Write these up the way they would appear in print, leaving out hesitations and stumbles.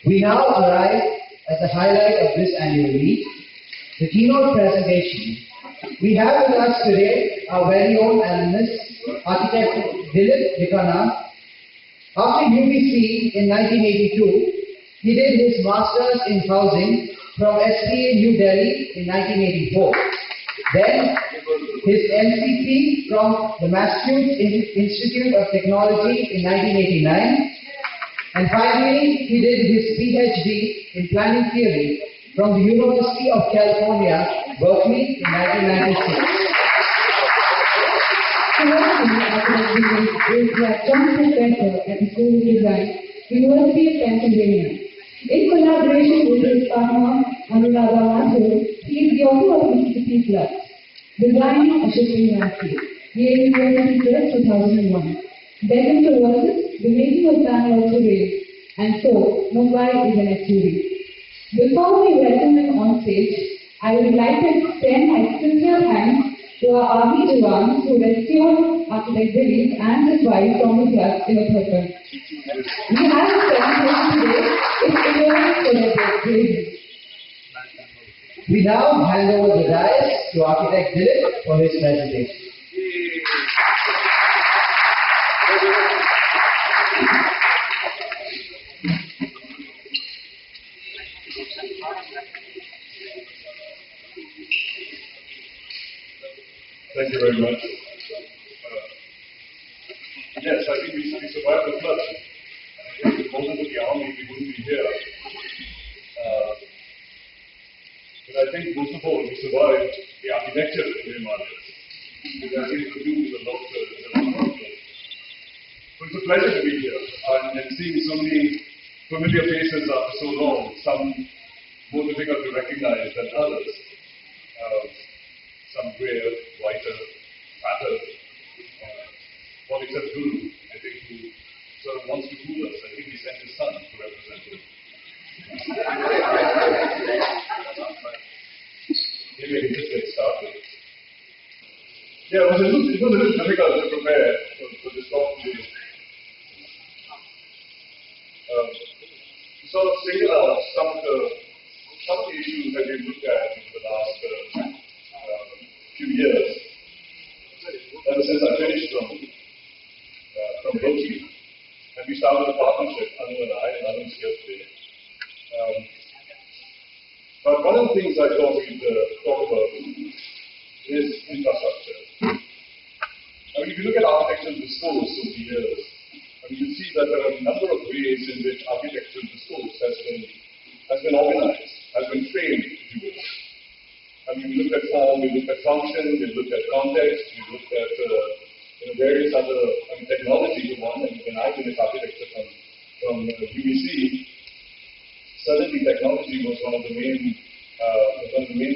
We now arrive at the highlight of this annual meet, the keynote presentation. We have with us today our very own alumnus, architect Ar.Dilip da Cunha. After UBC in 1982, he did his Masters in Housing from SPA New Delhi in 1984. Then his MCP from the Massachusetts Institute of Technology in 1989. And finally, he did his PhD in Planning Theory from the University of California, Berkeley in 1996. Is the John Professor at the School of Design, University of Pennsylvania. In collaboration with his partner, Mathur, he is the author of Institute Plus, Designing a Shifting Landscape, Yale University Press 2001. Begging for Voices, The Making of Bangalore Today, and so, Mumbai is an SUV. Before we welcome him on stage, I would like to extend my sincere thanks to our Army Jawans who rescued Architect Dilip and his wife from the floods in Uttarakhand. We have a presentation today. It's important for their bravery. We now hand over the dais to Architect Dilip for his presentation. Thank you very much. Yes, I think we survived the flood. If it wasn't for the army, we wouldn't be here. But I think most of all, we survived the architecture of the Himalayas. It has to do with a lot of But it's a pleasure to be here and seeing so many familiar faces after so long, some more difficult to recognize than others. Some grayer, whiter, fatter. One except Guru, I think, who sort of wants to fool us. I think he sent his son to represent him. Maybe I can just get started. Yeah, it was a little difficult to prepare for this talk today. To sort of single out some of the issues that we've looked at over the last few years, ever since I finished from Berkeley, and we started a partnership, Anu and I, and Anu's here today. But one of the things I thought we'd talk about is infrastructure. I mean, if you look at architectural discourse over the years, you see that there are a number of ways in which architectural discourse has been organized, has been framed, if you will. I mean, we looked at form, we looked at function, we looked at context, we looked at various other technology. One, and when I finished architecture from UBC, certainly technology was one of the main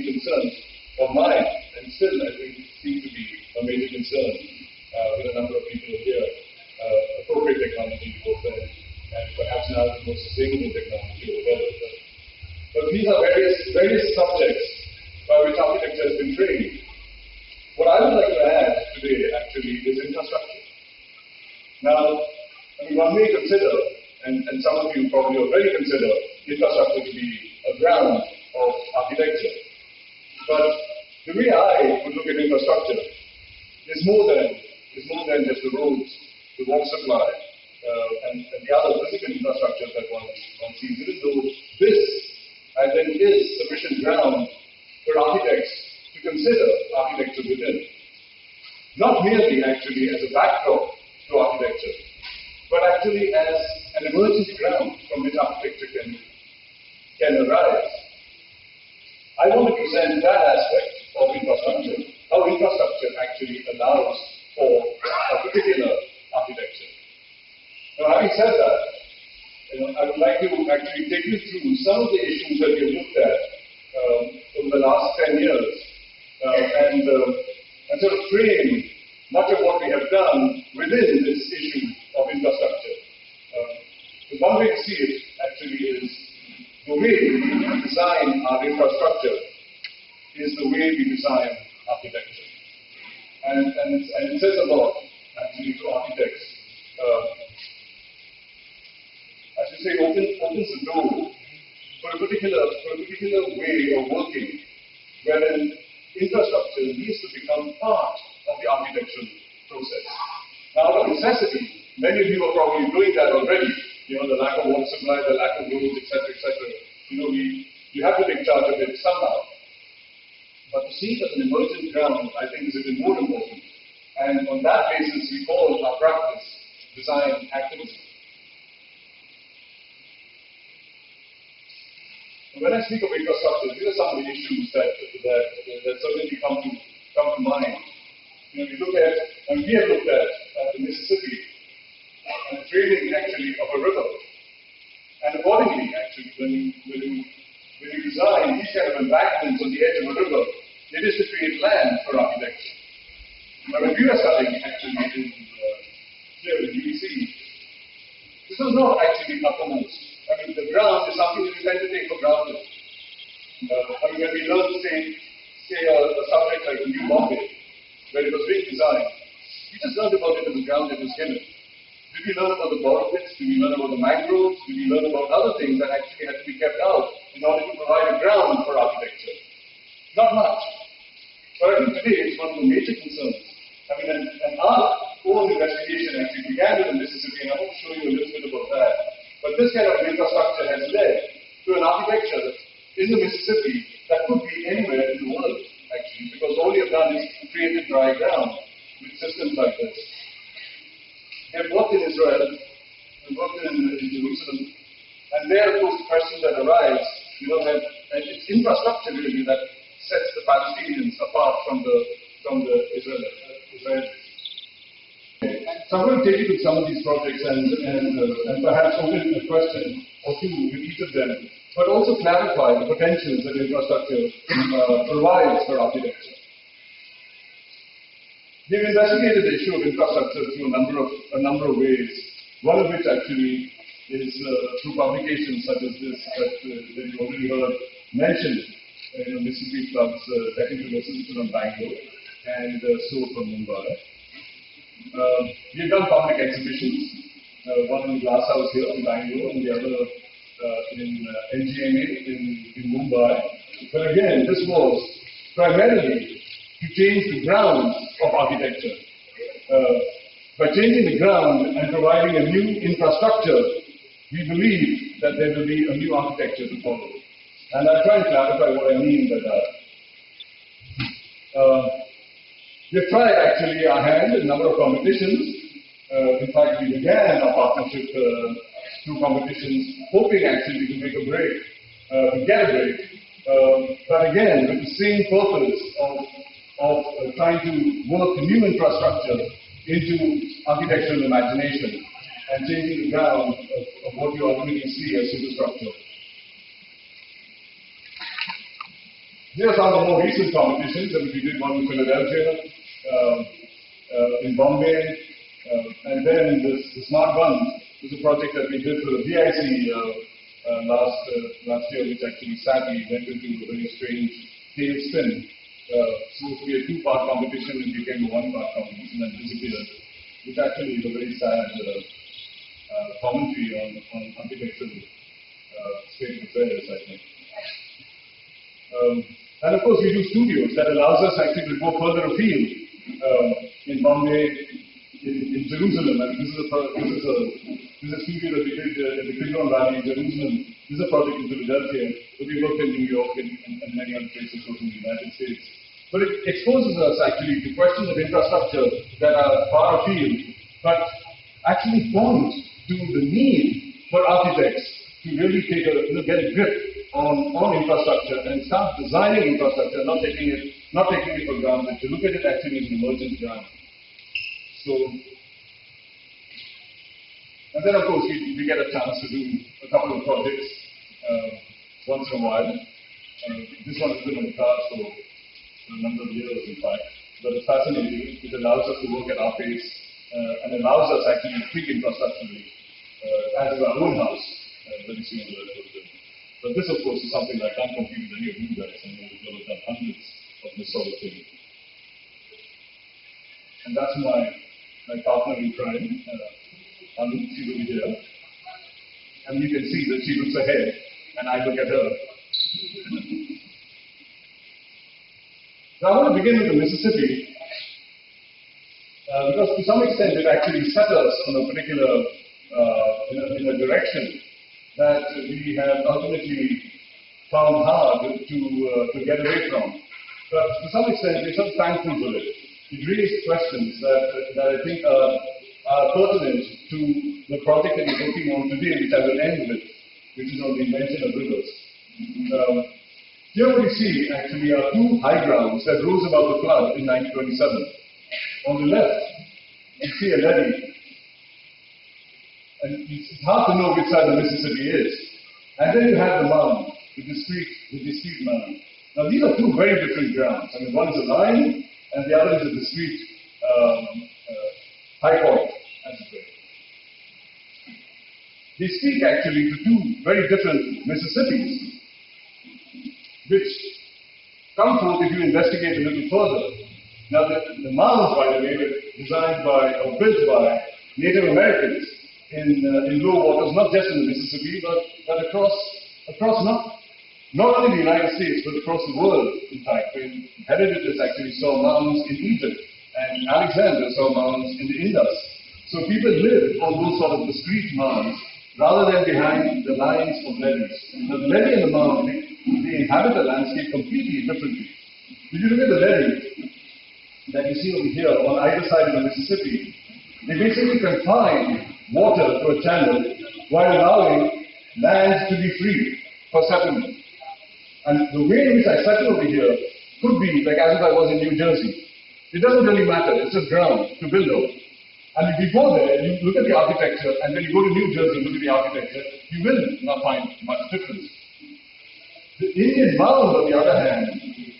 concerns of mine, and still I think seems to be a major concern with a number of people here. Appropriate technology both then, and perhaps now the most sustainable technology or whatever. But these are various subjects by which architecture has been trained. What I would like to add today, actually, is infrastructure. Now, I mean, one may consider, and some of you probably already consider, infrastructure to be a ground of architecture. But the way I would look at infrastructure is more than just the roads, the water supply, and the other physical infrastructure that one sees. Even though this, I think, is sufficient ground for architects to consider architecture within. Not merely actually as a backdrop to architecture, but actually as an emergent ground from which architecture can arise. I want to present that aspect of infrastructure, how infrastructure actually allows for a particular architecture. Now, having said that, I would like to actually take you through some of the issues that we have looked at over the last 10 years and sort of frame much of what we have done within this issue of infrastructure. The one way to see it actually is the way we design our infrastructure is the way we design architecture. And it says a lot actually to architects. As you say, opens the door for a particular way of working, wherein infrastructure needs to become part of the architectural process. Now, out of necessity, many of you are probably doing that already. You know, the lack of water supply, the lack of roads, etc., etc. You know, you have to take charge of it somehow. But to see it as an emergent ground, I think, is even more important. And on that basis, we call our practice design activism. When I speak of infrastructure, these are some of the issues that certainly come to mind. You know, we have looked at the Mississippi and the trailing actually of a river. And accordingly, actually, when you design these kind of embankments on the edge of a river, it is to create land for architecture. Now, when we were studying actually here in UVC, this was not actually uppermost. I mean, the ground is something that you tend to take for granted. I mean, when we learned, say a subject like the New Bombay, where it was being designed, we just learned about it as a ground that was given. Did we learn about the borrow pits? Did we learn about the mangroves? Did we learn about other things that actually had to be kept out in order to provide a ground for architecture? Not much. But I think today it's one of the major concerns. I mean, and our own investigation actually began with the Mississippi, and I want to show you a little bit about that. But this kind of infrastructure has led to an architecture in the Mississippi that could be anywhere in the world, actually, because all you've done is created dry ground with systems like this. They've worked in Israel, they've worked in Jerusalem, and there, of course, the questions that arise, you know, that it's infrastructure really that sets the Palestinians apart from the Israelis. So I'm going to take you to some of these projects and perhaps open a question or two with each of them, but also clarify the potentials that infrastructure provides for architecture. We've investigated the issue of infrastructure through a number of ways, one of which actually is through publications such as this that you already heard mentioned, Mississippi Club's technical resolution on Bangalore and so from Mumbai. We've done public exhibitions, one in the Glass House here in Bangalore and the other in NGMA in Mumbai. But again, this was primarily to change the grounds of architecture. By changing the ground and providing a new infrastructure, we believe that there will be a new architecture to follow. And I'll try and clarify what I mean by that. We've tried actually our hand in a number of competitions. In fact, we began our partnership through competitions, hoping actually to make a break, to get a break. But again, with the same purpose of trying to work new infrastructure into architectural imagination and changing the ground of what you ultimately see as superstructure. Here are some of the more recent competitions. I mean, we did one in Philadelphia, in Bombay, and then the Smart Buns was a project that we did for the VIC last year, which actually sadly went into a very strange tailspin. Supposed to be a two-part competition and became a one-part competition and disappeared, which actually is a very sad commentary on architectural state of affairs, I think. And of course, we do studios that allows us actually to go further afield. In Bombay, in Jerusalem, and this is a studio that we did in the Kidron Valley in Jerusalem. This is a project in Philadelphia, but we worked in New York and many other places in the United States. But it exposes us actually to questions of infrastructure that are far afield, but actually point to the need for architects to really get a grip on infrastructure and start designing infrastructure, not taking it for granted, to look at it actually as an emergent ground. So, and then of course we get a chance to do a couple of projects once in a while. This one has been on the cards for a number of years, in fact, but it's fascinating. It allows us to work at our pace and allows us actually to think infrastructurally as our own house very soon. But this, of course, is something I can't compete with any of you guys. I mean, you'll have done hundreds of this sort of thing. And that's my partner in crime, Alumni, over here. and you can see that she looks ahead, and I look at her. Now I want to begin with the Mississippi, because to some extent it actually set us on a particular, in a direction that we have ultimately found hard to get away from. But to some extent, we're so thankful for it. It raised questions that I think are pertinent to the project that we're working on today, which I will end with, which is on the invention of rivers. Here what you see actually are two high grounds that rose above the flood in 1927. On the left, you see a levee. And it's hard to know which side the Mississippi is. And then you have the mound, the discrete mound. Now these are two very different grounds. I mean, one is a line, and the other is a discrete high point, as it were. They speak actually to two very different Mississippis, which come forth if you investigate a little further. Now the mounds, by the way, were designed by or built by Native Americans in low waters, not just in the Mississippi, but across not only the United States, but across the world, in fact. Herodotus actually saw mounds in Egypt, and Alexander saw mounds in the Indus. So people lived on those sort of discrete mounds, rather than behind the lines of levees. Now, the levee and the mound, they inhabit the landscape completely differently. If you look at the levee that you see over here on either side of the Mississippi, they basically confine water to a channel while allowing land to be free for settlement. And the way in which I settle over here could be like as if I was in New Jersey. It doesn't really matter, it's just ground to build on. And if you go there, you look at the architecture, and then you go to New Jersey and look at the architecture, you will not find much difference. The Indian mound, on the other hand,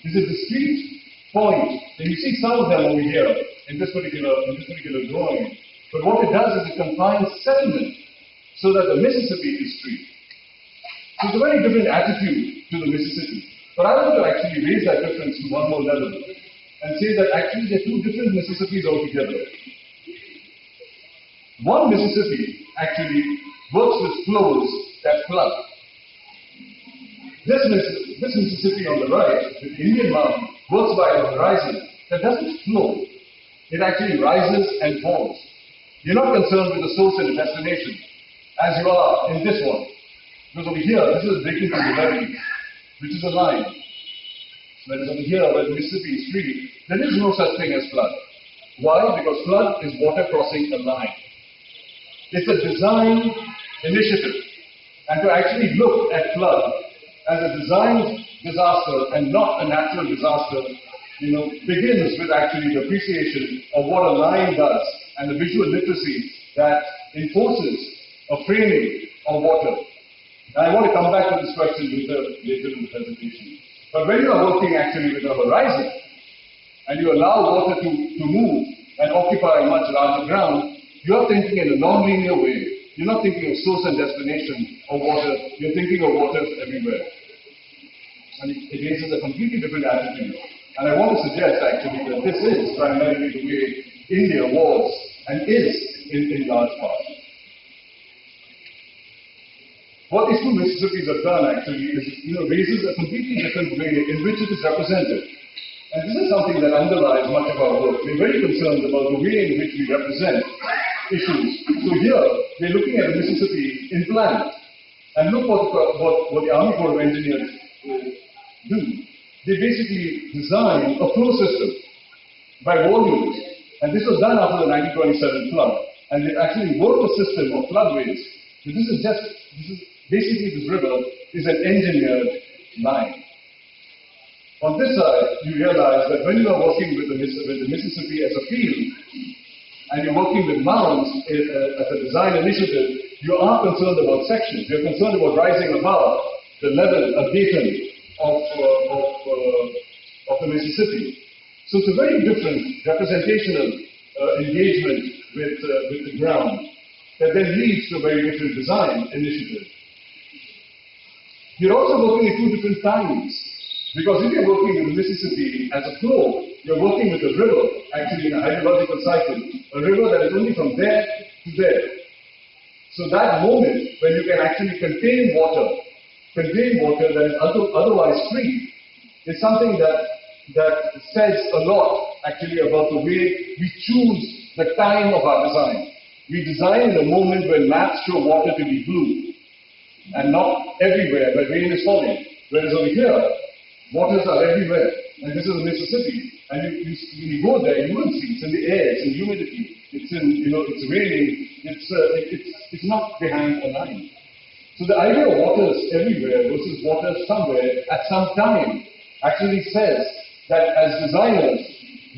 is a discrete point, and you see some of them over here in this particular drawing. But what it does is it confines settlement so that the Mississippi is free. So it's a very different attitude to the Mississippi. But I want to actually raise that difference to one more level and say that actually there are two different Mississippis altogether. One Mississippi actually works with flows that flood. This Mississippi on the right, the Indian mound, works by a horizon that doesn't flow. It actually rises and falls. You're not concerned with the source and the destination, as you are in this one. Because over here, this is breaking from the levee, which is a line. Whereas over here, where the Mississippi is free, there is no such thing as flood. Why? Because flood is water crossing a line. It's a design initiative. And to actually look at flood as a designed disaster and not a natural disaster, begins with actually the appreciation of what a line does and the visual literacy that enforces a framing of water. And I want to come back to this question later in the presentation. But when you are working actually with a horizon, and you allow water to move and occupy a much larger ground, you are thinking in a non-linear way. You're not thinking of source and destination of water, you're thinking of water everywhere. And it raises a completely different attitude. And I want to suggest actually that this is primarily the way India was and is in large part. What these two Mississippis have done actually is, raises a completely different way in which it is represented. And this is something that underlies much of our work. We're very concerned about the way in which we represent issues. So here, we're looking at the Mississippi in plan. And look what the Army Corps of Engineers do. They basically design a flow system by volumes. And this was done after the 1927 flood. And they actually worked a system of floodways. So basically this river is an engineered line. On this side, you realize that when you are working with the Mississippi as a field, and you're working with mounds as a design initiative, you are concerned about sections. You're concerned about rising above the level of Dayton of the Mississippi. So it's a very different representational engagement with the ground that then leads to a very different design initiative. You're also working at two different times. Because if you're working with the Mississippi as a flow, you're working with a river, actually in a hydrological cycle, a river that is only from there to there. So that moment when you can actually contain water that is otherwise free, is something that says a lot actually about the way we choose the time of our design. We design in a moment when maps show water to be blue, and not everywhere where rain is falling. Whereas over here, waters are everywhere, and this is the Mississippi. And when you go there, you will see it's in the air, it's in humidity, it's in, it's raining, it's not behind a line. So the idea of waters everywhere versus waters somewhere at some time actually says that as designers,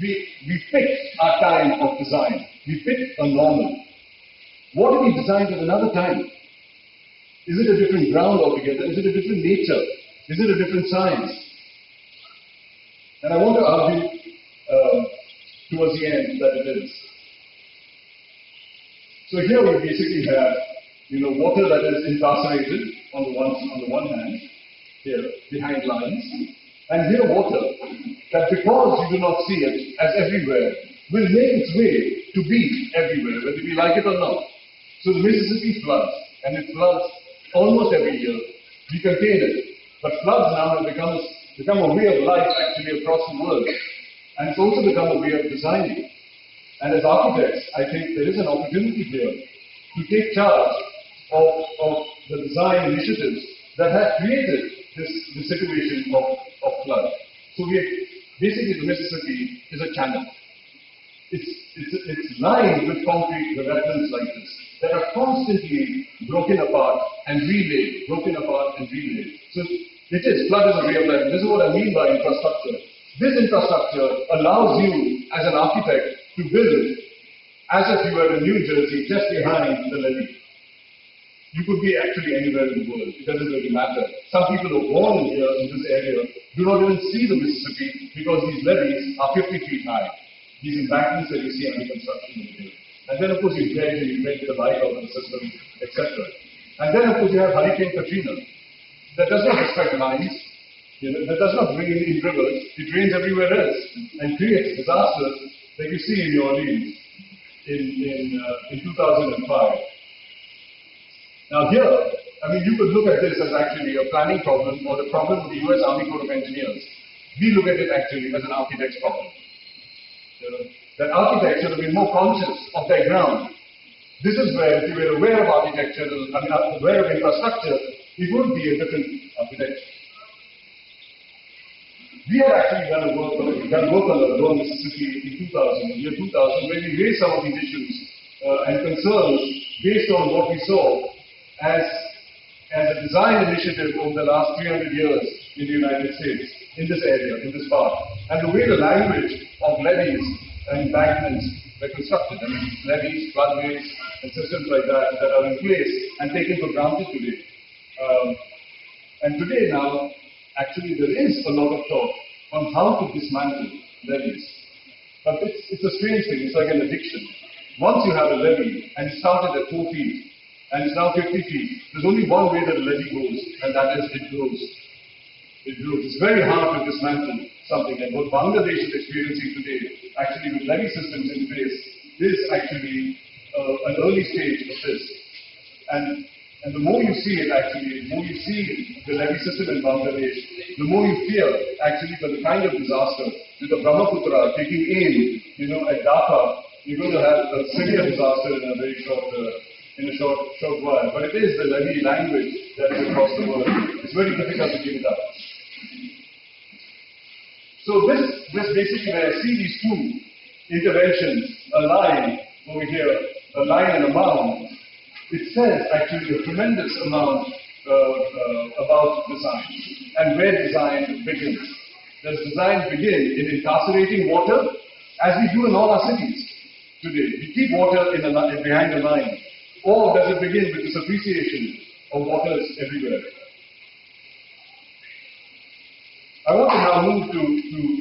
we pick our time of design. We pick a normal. What if we designed at another time? Is it a different ground altogether? Is it a different nature? Is it a different science? And I want to argue towards the end that it is. So here we basically have, water that is incarcerated on the one hand, here behind lines, and here water that, because you do not see it as everywhere, will make its way to be everywhere, whether we like it or not. So the Mississippi floods, and it floods almost every year. We contain it, but floods now have become a way of life actually across the world, and it's also become a way of designing. And as architects, I think there is an opportunity here to take charge of the design initiatives that have created this situation of flood. So basically the Mississippi is a channel. It's lined with concrete revetments like this that are constantly broken apart and relayed, So flood is a way of life. This is what I mean by infrastructure. This infrastructure allows you as an architect to build as if you were in New Jersey just behind the levee. You could be actually anywhere in the world. It doesn't really matter. Some people who are born here in this area do not even see the Mississippi because these levees are 50 feet high. These embankments that you see under construction over here. And then of course you dredge the life out of the system, etc. And then of course you have Hurricane Katrina. That does not respect lines. That does not rain in rivers. It rains everywhere else and creates disasters like you see in New Orleans in 2005. Now here, you could look at this as actually a planning problem or the problem of the US Army Corps of Engineers. We look at it actually as an architect's problem. That architects should have been more conscious of their ground. This is where, if you were aware of architecture, aware of infrastructure, it would be a different architecture. We have actually done work on the Lower Mississippi in the year 2000, where we raised some of these issues and concerns based on what we saw as a design initiative over the last 300 years in the United States, in this area, in this part. And the way the language of levees and embankments were constructed. Levees, floodways, and systems like that are in place and taken for granted today. And today now, actually there is a lot of talk on how to dismantle levees. But it's a strange thing, it's like an addiction. Once you have a levee and it started at 4 feet and it's now 50 feet, there's only one way that a levee goes, and that is it grows. It grows. It's very hard to dismantle something, and what Bangladesh is experiencing today, actually with levee systems in place, is actually an early stage of this. And the more you see it actually, the more you see the levee system in Bangladesh, the more you fear actually for the kind of disaster with the Brahmaputra taking aim, at Dhaka, you're going to have a severe disaster in a very short while. But it is the levee language that is across the world. It's very difficult to give it up. So this basically, when I see these two interventions, a line over here, a line and a mound, it says actually a tremendous amount about design and where design begins. Does design begin in incarcerating water, as we do in all our cities today? We keep water behind the line. Or does it begin with this appreciation of waters everywhere? I want to now move to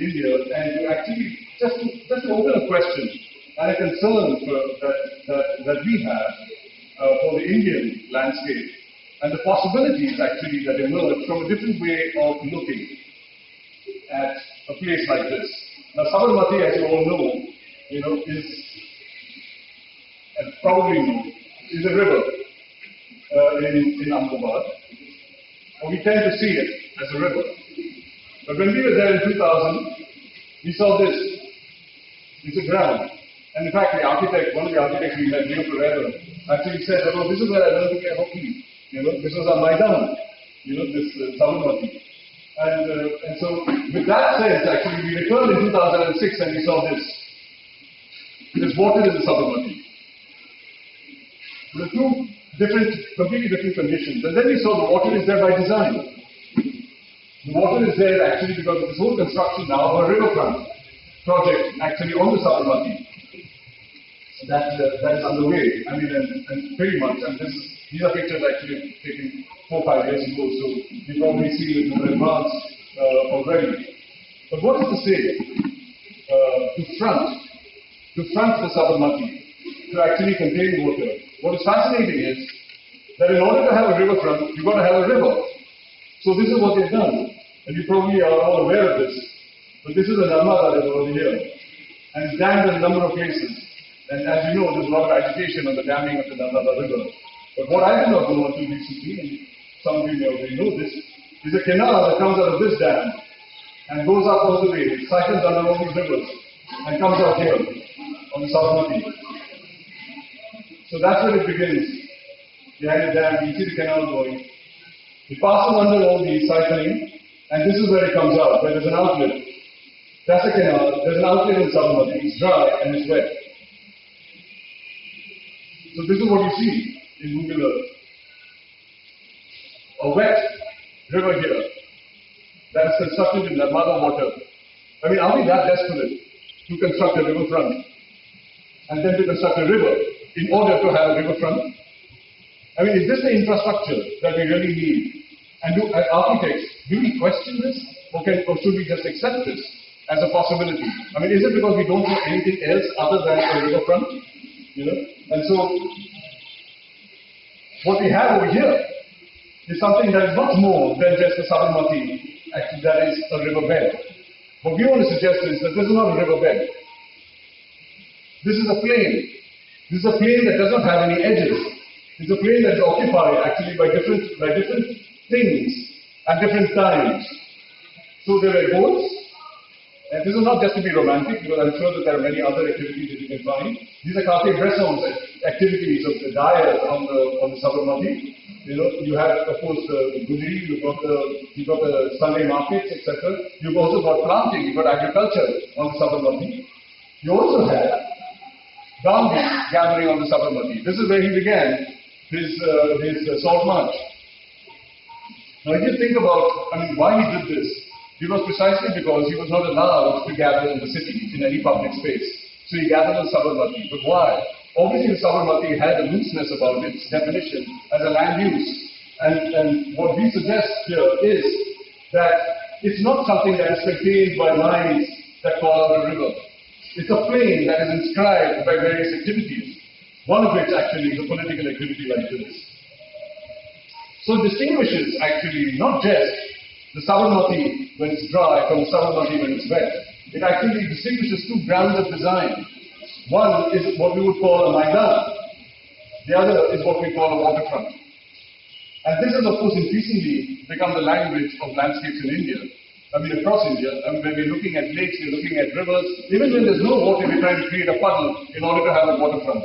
India and to actually just to open a question and a concern that we have for the Indian landscape and the possibilities actually that emerge from a different way of looking at a place like this. Now Sabarmati, as you all know, is, and probably know, is a river in Ahmedabad. We tend to see it as a river. But when we were there in 2000, we saw this. It's a ground. And in fact, the architect, one of the architects we met, actually said, oh, this is where I learned to play hockey. This was our Maidan, this Sabarmati. And so, with that sense, actually, we returned in 2006 and we saw this. There's water in the Sabarmati. The two completely different conditions. And then we saw the water is there by design. The water is there actually because of this whole construction now of a riverfront project actually on the Sabarmati. That is underway. I mean, and pretty much. And these are pictures actually taken 4 or 5 years ago, so you probably see it in advance already. But what is to say? To front the Sabarmati, to actually contain water. What is fascinating is that in order to have a riverfront, you've got to have a river. So this is what they've done. And you probably are all aware of this. But this is a Narmada river over here. And it's dammed in a number of places. And as you know, there's a lot of agitation on the damming of the Narmada river. But what I did not know until recently, and some of you may already know this, is a canal that comes out of this dam and goes up all the way, cycles under all these rivers, and comes out here on the Sabarmati. So that's where it begins. Behind the dam, you see the canal going. It passes under all these cycling, and this is where it comes out, where there's an outlet. That's a canal. There's an outlet in Sabarmati. It's dry and it's wet. So this is what you see in Google Earth. A wet river here that is constructed in Narmada water. I mean, are we that desperate to construct a riverfront and then to construct a river in order to have a riverfront? I mean, is this the infrastructure that we really need? And as architects, do we question this? Or should we just accept this as a possibility? I mean, is it because we don't know anything else other than a riverfront? And so, what we have over here is something that is much more than just a Sabarmati. Actually, that is a riverbed. What we want to suggest is that this is not a riverbed. This is a plain. This is a plain that does not have any edges. It's a plain that is occupied actually by different things at different times. So there were boats, and this is not just to be romantic, because I'm sure that there are many other activities that you can find. These are carte bressons activities of the dyers on the Sabarmati. You have, of course, the Gudri, you've got the Sunday markets, etc. You've also got planting, you've got agriculture on the Sabarmati. You also have downbeat gathering on the Sabarmati. This is where he began his salt march. Now, if you think about, why he did this, it was precisely because he was not allowed to gather in the city, in any public space. So he gathered on Sabarmati. But why? Obviously, the Sabarmati had a looseness about its definition as a land use. And what we suggest here is that it's not something that is contained by lines that call out a river. It's a plain that is inscribed by various activities, one of which actually is a political activity like this. So it distinguishes actually not just the Sabarmati when it's dry from the Sabarmati when it's wet. It actually distinguishes two grounds of design. One is what we would call a Maidan. The other is what we call a waterfront. And this has, of course, increasingly become the language of landscapes in India. Across India. When we're looking at lakes, we're looking at rivers. Even when there's no water, we're trying to create a puddle in order to have a waterfront.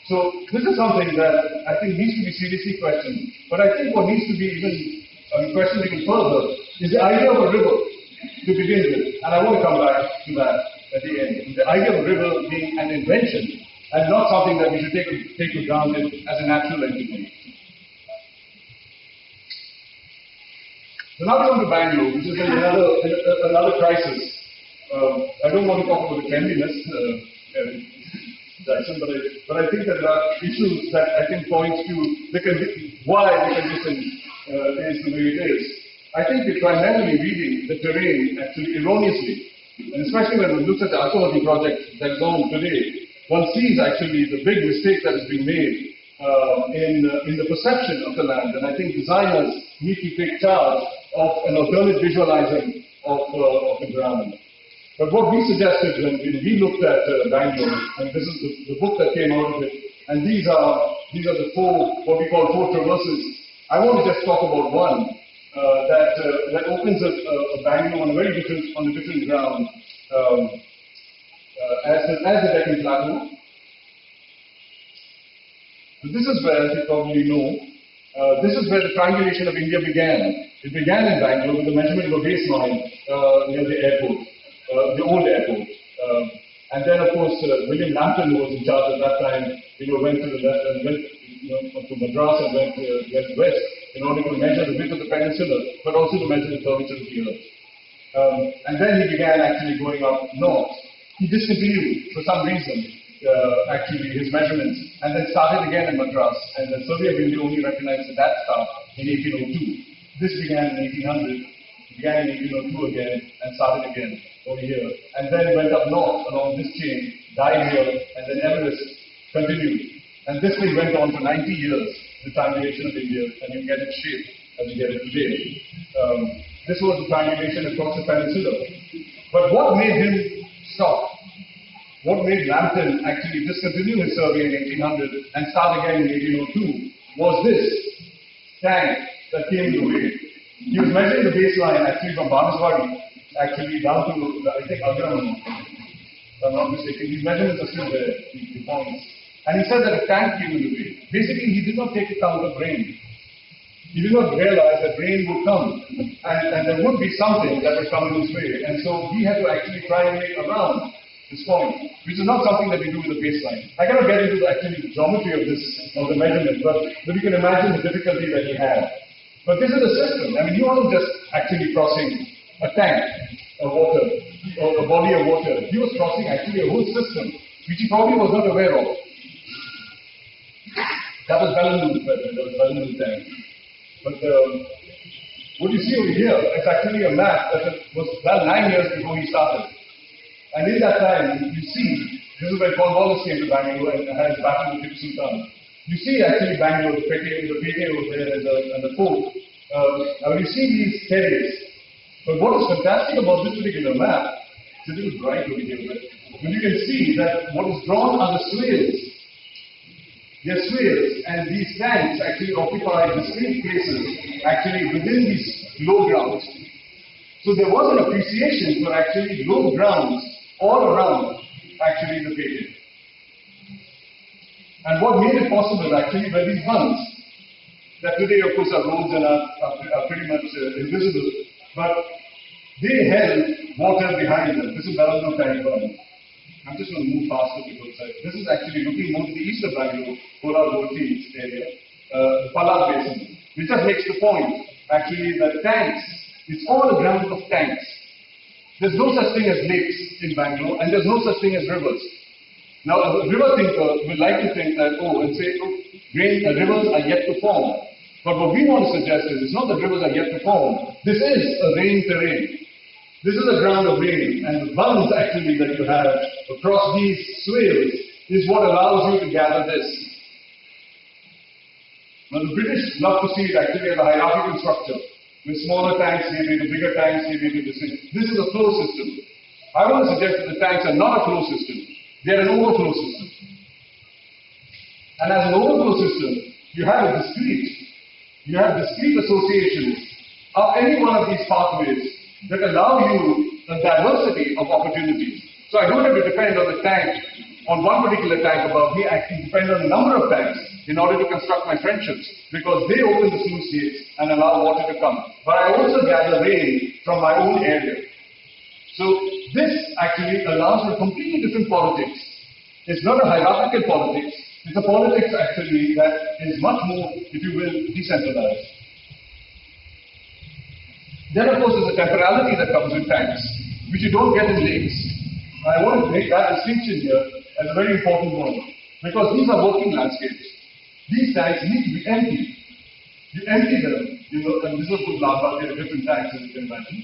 So this is something that I think needs to be seriously questioned. But I think what needs to be questioned even further is the idea of a river to begin with. And I want to come back to that at the end. The idea of a river being an invention and not something that we should take for granted as a natural entity. So now we come to Bangalore, which is another crisis. I don't want to talk about the cleanliness, Jackson, but I think that there are issues that I think point to why the condition is the way it is. I think we're primarily reading the terrain actually erroneously, and especially when one looks at the Alumni project that is on today, one sees actually the big mistake that has been made in the perception of the land, and I think designers need to take charge of an alternate visualizing of the ground. But what we suggested when we looked at Bangalore, and this is the book that came out of it, and these are These are the what we call four traverses. I want to just talk about one that opens a Bangalore on a different ground as the Deccan Plateau. So this is where, as you probably know, this is where the triangulation of India began. It began in Bangalore with the measurement of a baseline near the airport, the old airport. And then, of course, William Lambton, who was in charge at that time, went to the left and went to Madras and went west in order to measure the width of the peninsula, but also to measure the curvature of the earth. And then he began actually going up north. He discontinued for some reason, actually, his measurements, and then started again in Madras. And the survey of India only recognized that start in 1802. This began in 1800, began in 1802 again, and started again over here. And then went up north along this chain, died here, and then Everest continued. And this thing went on for 90 years, the triangulation of India, and you get its shape as you get it today. This was the triangulation across the peninsula. But what made him stop? What made Lambton actually discontinue his survey in 1800 and start again in 1802 was this tank that came in the way. He was measuring the baseline actually from Visvesvaraya, actually down to, I think, Agram, if I'm not mistaken. These measurements are still there, the points. And he said that a tank came in the way. Basically, he did not take account of rain. He did not realize that rain would come, and there would be something that would come in his way. And so he had to actually triangulate around this point, which is not something that we do with the baseline. I cannot get into the geometry of the measurement, but you can imagine the difficulty that he had. But this is a system. I mean, he wasn't just actually crossing a tank of water or a body of water. He was crossing actually a whole system, which he probably was not aware of. That was Bangalore tank. But what you see over here is actually a map that was done 9 years before he started. And in that time, you see, this is where Cornwallis came to Bangalore and had his battle with Tipu Sultan. You see actually Bangalore, the Pete over there and the fort. Now you see these terraces. But what is fantastic about this particular map, it's a little bright over here, but you can see that what is drawn are the swales. They are swales, and these tanks actually occupy distinct places actually within these low grounds. So there was an appreciation for actually low grounds all around actually the Pete. And what made it possible actually were these bunds that today of course are roads and are pretty much invisible, but they held water behind them. This is Bangalore tank bund. I'm just going to move faster because this is actually looking more to the east of Bangalore, Kolar Goldfields area, the Palak Basin, which just makes the point actually that tanks, it's all a ground of tanks. There's no such thing as lakes in Bangalore, and there's no such thing as rivers. Now, a river thinker would like to think that, rivers are yet to form. But what we want to suggest is, it's not that rivers are yet to form. This is a rain terrain. This is a ground of rain, and the bunds actually that you have across these swales is what allows you to gather this. Now, the British love to see it actually as a hierarchical structure, with smaller tanks giving to bigger tanks giving to this thing. This is a flow system. I want to suggest that the tanks are not a flow system. They are an overflow system. And as an overflow system, you have discrete associations of any one of these pathways that allow you a diversity of opportunities. So I don't have to depend on the tank, on one particular tank above me. I can depend on a number of tanks in order to construct my friendships, because they open the sluice gates and allow water to come. But I also gather rain from my own area. So this actually allows for completely different politics. It's not a hierarchical politics. It's a politics actually that is much more, if you will, decentralized. Then of course there's a temporality that comes with tanks, which you don't get in lakes. I want to make that distinction here as a very important one, because these are working landscapes. These tanks need to be empty. You empty them, and this was good lava, there are different tanks as you can imagine.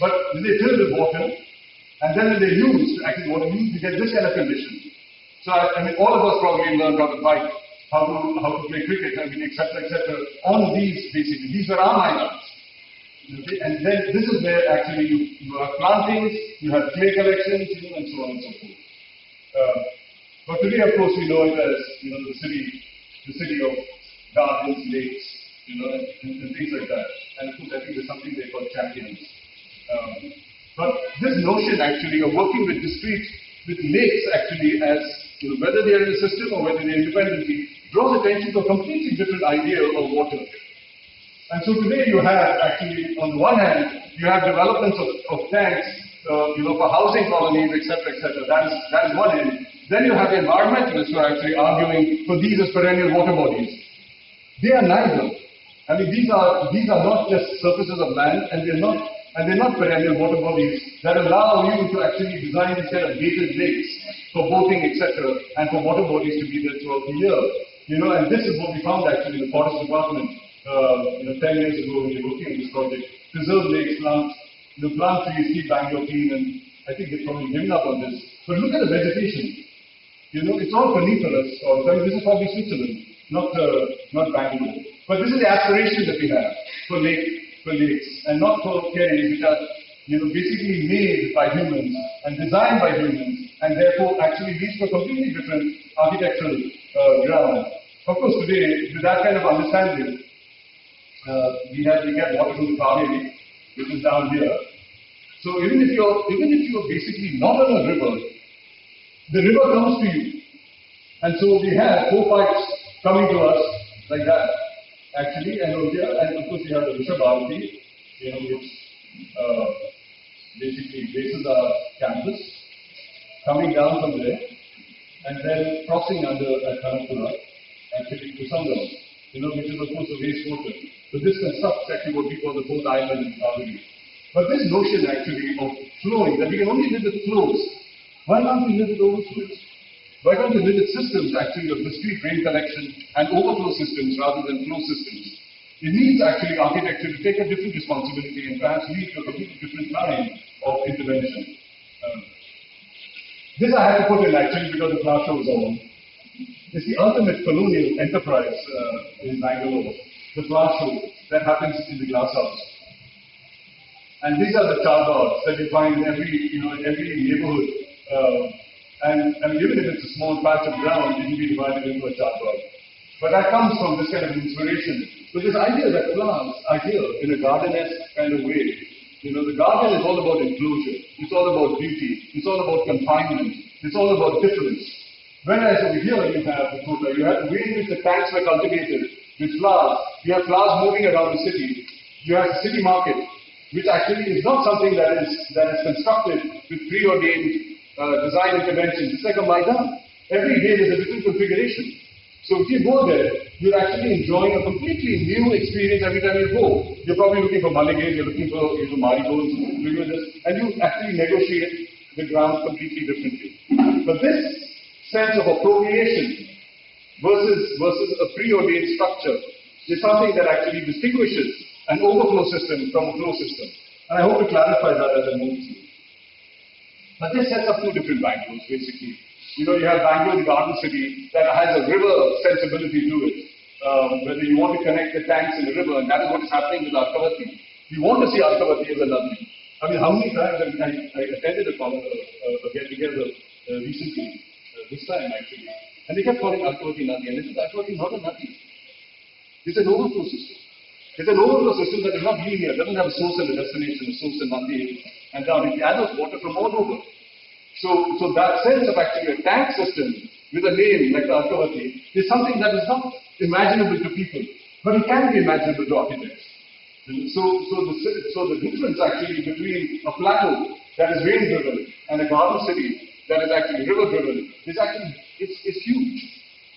But they fill with water, and then when they use, actually water use, you get this kind of condition. So I mean, all of us probably learned how to bike, how to play cricket, etc., on these basically. These were our minors. Okay? And then this is where actually you have plantings, you have clay collections, and so on and so forth. But today, of course, we know it as the city the city of gardens, lakes, and things like that. And of course, I think there's something they call champions. But this notion actually of working with lakes actually as whether they are in a system or whether they are independently draws attention to a completely different idea of water. And so today you have actually, on the one hand, you have developments of tanks, for housing colonies, etc., etc. That is one end. Then you have the environmentalists who are actually arguing for these as perennial water bodies. They are neither. I mean, these are not just surfaces of land, and they're not perennial water bodies that allow you to actually design these kind of gated lakes for boating, etc., and for water bodies to be there throughout the year. And this is what we found actually in the forest department. 10 years ago when we were working on this project, preserve lakes, plant trees, keep Bangalore clean, and I think they've probably given up on this. But look at the vegetation. It's all coniferous, this is probably Switzerland, not Bangalore. But this is the aspiration that we have for lakes, and not for caves which are basically made by humans and designed by humans, and therefore actually leads to a completely different architectural ground. Of course, today, with that kind of understanding, we get water from the Kaveri, which is down here. So even if you're basically not on a river, the river comes to you. And so we have 4 pipes coming to us like that, actually, and over here, and of course we have the Visvesvaraya, which basically bases our campus, coming down from there, and then crossing under at Kanapura, actually to Sangam, which is of course a wastewater. So this constructs actually what we call the fourth island in Kaveri. But this notion actually of flowing, that we can only live with flows, why can't we live with overflows? Why can't we live with systems actually of discrete rain collection and overflow systems rather than flow systems? It needs actually architecture to take a different responsibility and perhaps lead to a completely different kind of intervention. This I had to put in actually because the class show was on. It's the ultimate colonial enterprise in Bangalore, the glass show that happens in the glass house. And these are the charbars that you find in every neighborhood. And I mean, even if it's a small patch of ground, it can be divided into a charbar. But that comes from this kind of inspiration. So this idea that plants are here in a garden-esque kind of way. The garden is all about enclosure. It's all about beauty. It's all about confinement. It's all about difference. Whereas over here you have the way in which the tanks were cultivated with flowers. You have flowers moving around the city. You have the city market, which actually is not something that is constructed with preordained design interventions. It's like a Maidan. Every day there's a different configuration. So if you go there, you're actually enjoying a completely new experience every time you go. You're probably looking for mulligans, you're looking for marigolds, and you actually negotiate the ground completely differently. But this sense of appropriation versus a preordained structure is something that actually distinguishes an overflow system from a flow system. And I hope to clarify that as I move through. But this sets up two different Bangalores, basically. You have Bangalore, the garden city, that has a river sensibility to it. Whether you want to connect the tanks in the river, and that is what is happening with Arkavati. You want to see Arkavati as a nadi. I mean, how many times I attended a get-together recently, this time actually, and they kept calling Arkavati nadi, and this is Arkavati not a nadi. It's an overflow system. It's an overflow system that is not linear, doesn't have a source and a destination, a source and nadi, and down. It gathers water from all over. So that sense of actually a tank system with a name like the Arkavati is something that is not imaginable to people, but it can be imaginable to architects. So the difference actually between a plateau that is rain-driven and a garden city that is actually river-driven is actually it's huge.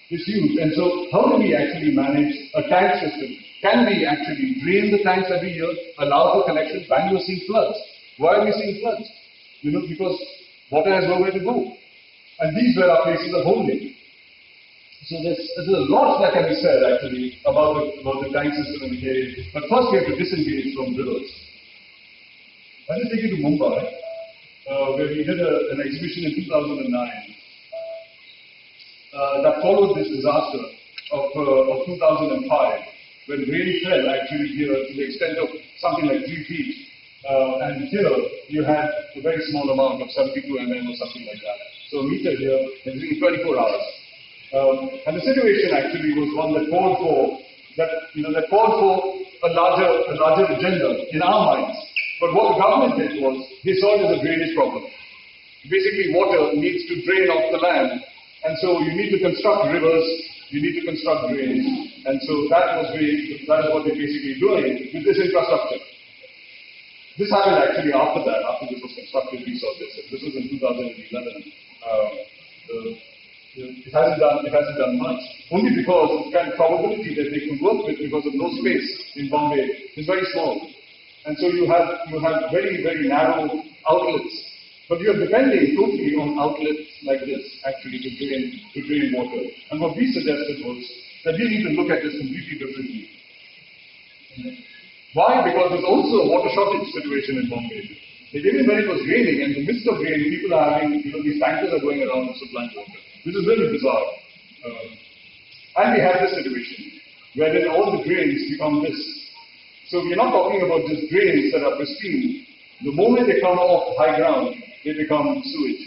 It's huge. And so how do we actually manage a tank system? Can we actually drain the tanks every year, allow for collection? Bangalore seeing floods. Why are we seeing floods? Because water has nowhere to go. And these were our places of holding. So there's a lot that can be said actually about the tank system in the area. But first we have to disengage from rivers. I'll just take you to Mumbai, where we did an exhibition in 2009 that followed this disaster of 2005, when rain fell actually here to the extent of something like 3 feet. And here you had a very small amount of 72 mm or something like that. So a meter here is in 24 hours. And the situation actually was one that called for a larger agenda in our minds. But what the government did was they saw it as a drainage problem. Basically, water needs to drain off the land, and so you need to construct rivers, you need to construct drains, and so that is what they're basically doing with this infrastructure. This happened actually after that, after this was constructed, we saw this. This was in 2011. It hasn't done much, only because the kind of probability that they can work with because of no space in Bombay is very small. And so you have very, very narrow outlets. But you're depending totally on outlets like this, actually, to drain water. And what we suggested was that we need to look at this completely differently. Why? Because there's also a water shortage situation in Bombay. Even when it was raining, and in the midst of rain, people are having, these tankers are going around supplying water. This is really bizarre. And we have this situation, where then all the drains become this. So we're not talking about just drains that are pristine. The moment they come off high ground, they become sewage.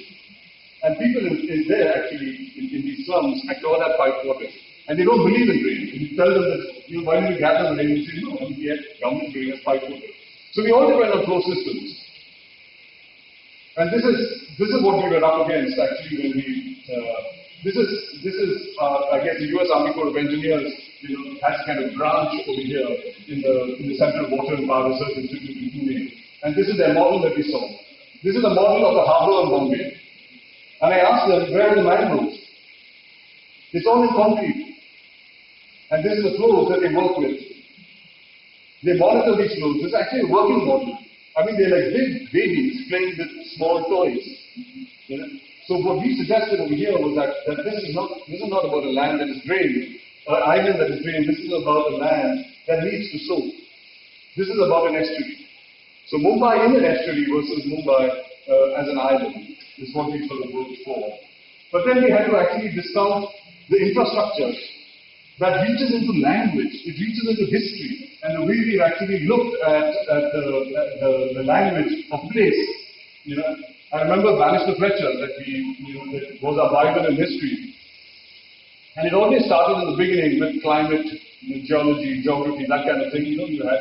And people in there actually, in these slums, actually all have piped water. And they don't believe in rain. And you tell them that, why don't you gather the rain? You say, no, yet government giving us piped water. So we all depend on flow systems. And this is what we were up against actually when we, this is I guess the US Army Corps of Engineers, has kind of branch over here in the Central Water and Power Research Institute in Pune. And this is their model that we saw. This is a model of the harbour of Bombay. And I asked them, where are the mangroves? It's all in concrete. And this is the flows that they work with. They monitor these flows. This is actually a working model. I mean, they're like big babies playing with small toys. So what we suggested over here was that this is not about a land that is drained, or an island that is drained. This is about a land that needs to soak. This is about an estuary. So Mumbai in an estuary versus Mumbai as an island is what we sort of worked for. But then we had to actually discount the infrastructure that reaches into language, it reaches into history, and the way we've actually looked at the language of place. I remember Bannister Fletcher, that was our Bible in history. And it always started in the beginning with climate, geology, geography, that kind of thing. You had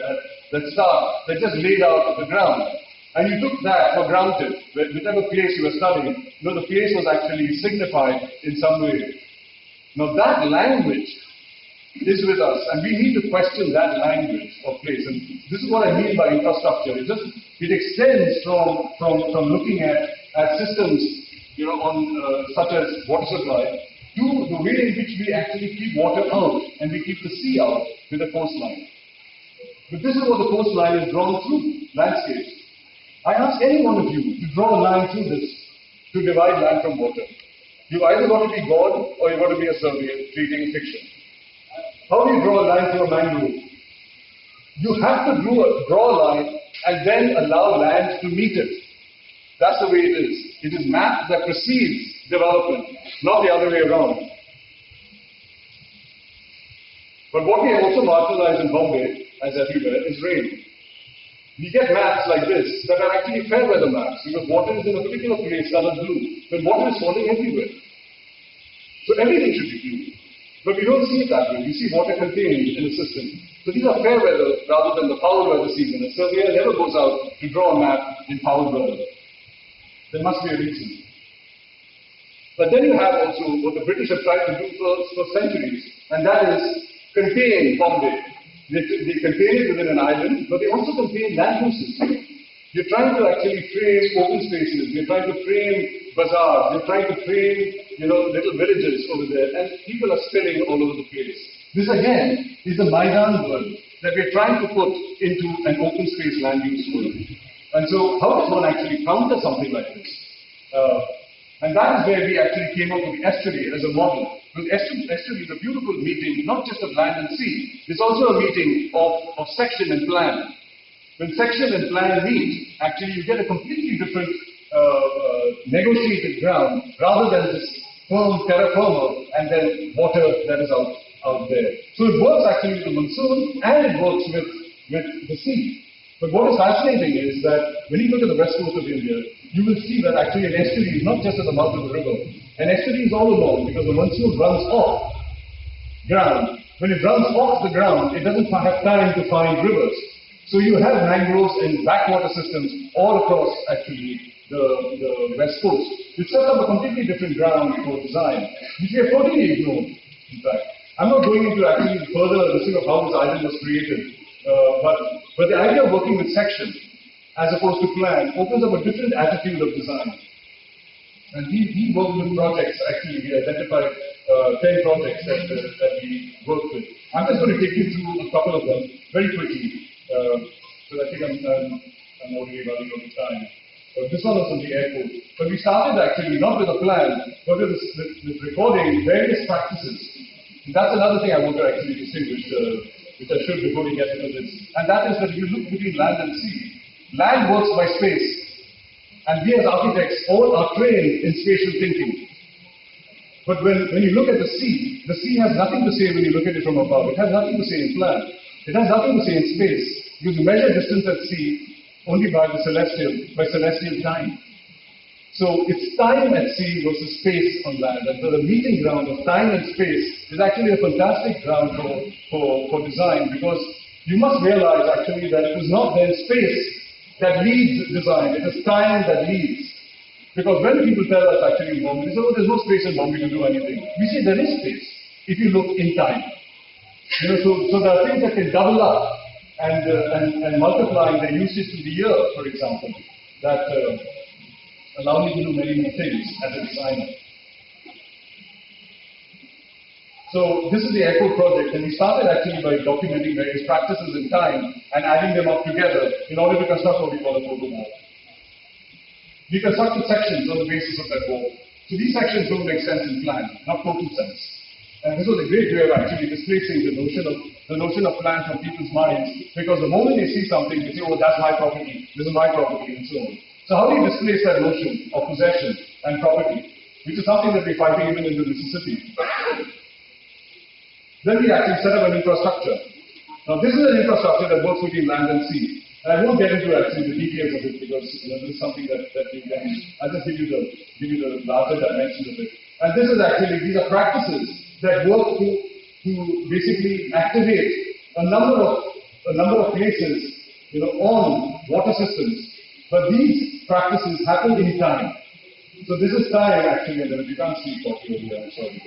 that star that just laid out the ground. And you took that for granted. Whichever place you were studying, the place was actually signified in some way. Now that language is with us, and we need to question that language of place. And this is what I mean by infrastructure. It extends from looking at systems, such as water supply, to the way in which we actually keep water out and we keep the sea out with a coastline. But this is what the coastline is drawn through, landscapes. I ask any one of you to draw a line through this to divide land from water. You've either got to be God or you've got to be a surveyor treating fiction. How do you draw a line through a mangrove? You have to draw a line and then allow land to meet it. That's the way it is. It is math that precedes development, not the other way around. But what we also marginalize in Bombay, as everywhere, is rain. We get maps like this that are actually fair weather maps because water is in a particular place colored blue, but water is falling everywhere. So everything should be blue. But we don't see it that way. We see water contained in a system. So these are fair weather rather than the foul weather season. A surveyor never goes out to draw a map in foul weather. There must be a reason. But then you have also what the British have tried to do for centuries, and that is contain Bombay. They contain it within an island, but they also contain land uses. You're trying to actually frame open spaces, you're trying to frame bazaars, you're trying to frame, little villages over there, and people are spilling all over the place. This again is the Maidan world that we're trying to put into an open space land use world. And so how does one actually counter something like this? And that is where we actually came up with the estuary as a model. Because estuary is a beautiful meeting, not just of land and sea, it's also a meeting of section and plan. When section and plan meet, actually you get a completely different negotiated ground rather than this firm terra firma and then water that is out there. So it works actually with the monsoon and it works with the sea. But what is fascinating is that when you look at the west coast of India, you will see that actually an estuary is not just at the mouth of the river. An estuary is all along because the monsoon runs off ground. When it runs off the ground, it doesn't have time to find rivers. So you have mangroves and backwater systems all across actually the west coast. It sets up a completely different ground for design, which we have totally ignored, in fact. I'm not going into actually further listing of how this island was created, but the idea of working with section as opposed to plan opens up a different attitude of design. And we worked with projects, actually we identified 10 projects that we worked with. I'm just going to take you through a couple of them very quickly, because I think I'm already running out of time. This one was on the airport. But we started actually not with a plan, but with recording various practices. And that's another thing I want to actually distinguish, which I should before we get into this. And that is that if you look between land and sea, land works by space. And we as architects all are trained in spatial thinking. But when you look at the sea has nothing to say when you look at it from above. It has nothing to say in plan. It has nothing to say in space. You measure distance at sea only by celestial time. So it's time at sea versus space on land. And so the meeting ground of time and space is actually a fantastic ground for design, because you must realize actually that it is not then space that leads design, it is time that leads. Because when people tell us actually in Bombay, they say, oh, there's no space in Bombay to do anything. We say there is space if you look in time. So there are things that can double up and multiplying their usage through the year, for example, that allow me to do many more things as a designer. So this is the airport project, and we started actually by documenting various practices in time and adding them up together in order to construct what we call a photo wall. We constructed sections on the basis of that wall. So these sections don't make sense in plan, not total sense. And this was a great way of actually displacing the notion of plan from people's minds, because the moment they see something, they say, oh, that's my property, this is my property, and so on. So how do you displace that notion of possession and property, which is something that we're fighting even in the Mississippi? Then we actually set up an infrastructure. Now this is an infrastructure that works between land and sea. And I won't get into actually the details of it, because this is something that we can, I'll just give you the larger dimensions of it. And this is actually, these are practices that work to basically activate a number of places, on water systems. But these practices happen in time. So this is time actually, and if you can't see it properly over here, I'm sorry.